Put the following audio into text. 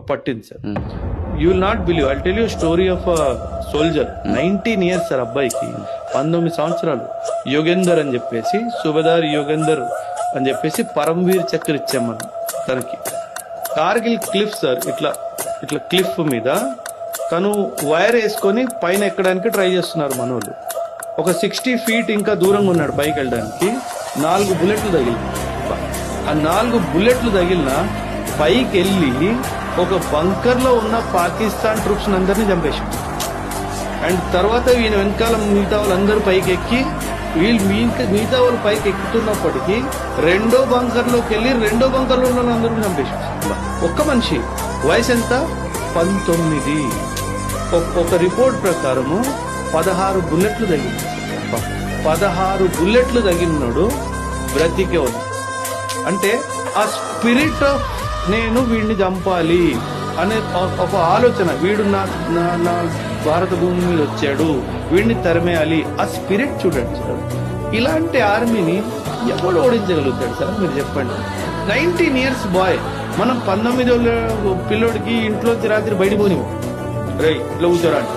పట్టింది sir. You will not believe, I tell you story of soldier. 19 years sir అబ్బాయికి, 19 సంవత్సరాలు. యోగేందర్ అని చెప్పేసి, సుబేదార్ యోగేందర్ అని చెప్పేసి పరమవీర్ చక్ర ఇచ్చాం మనం తనకి. కార్గిల్ క్లిఫ్ సార్, ఇట్లా ఇట్లా క్లిఫ్ మీద తను వైర్ వేసుకొని పైన ఎక్కడానికి ట్రై చేస్తున్నారు మనోళ్ళు. ఒక 60 feet ఇంకా దూరంగా ఉన్నాడు పైకి వెళ్ళడానికి. 4 బుల్లెట్లు తగిలిన. ఆ 4 బుల్లెట్లు తగిలిన పైకి వెళ్ళి ఒక బంకర్ లో ఉన్న పాకిస్తాన్ ట్రూప్స్ అందరినీ చంపేశాం. అండ్ తర్వాత ఈయన వెనకాల మిగతా వాళ్ళందరూ పైకి ఎక్కి, వీళ్ళు మిగతా వాళ్ళు పైకి ఎక్కుతున్నప్పటికీ రెండో బంకర్ లోకి వెళ్ళి రెండో బంకర్ లో ఉన్న అందరూ చంపేశాం. ఒక్క మనిషి వయసు ఎంత? 19. ఒక రిపోర్ట్ ప్రకారము 16 బుల్లెట్లు తగిలింది. 16 బుల్లెట్లు తగిలినాడు, బ్రతికే ఉంది. అంటే ఆ స్పిరిట్ ఆఫ్ నేను వీడిని చంపాలి అనే ఒక ఆలోచన, వీడు నా భారత భూమి మీద వచ్చాడు, వీడిని తరిమేయాలి, ఆ స్పిరిట్ చూడండి సార్. ఇలాంటి ఆర్మీని ఎవడు ఓడించగలుగుతాడు సార్ మీరు చెప్పండి. 19 years బాయ్. మనం 19 పిల్లోడికి ఇంట్లోంచి రాత్రి బయట పోనివ్వం, రే ఇట్లా కూర్చోరా అంటే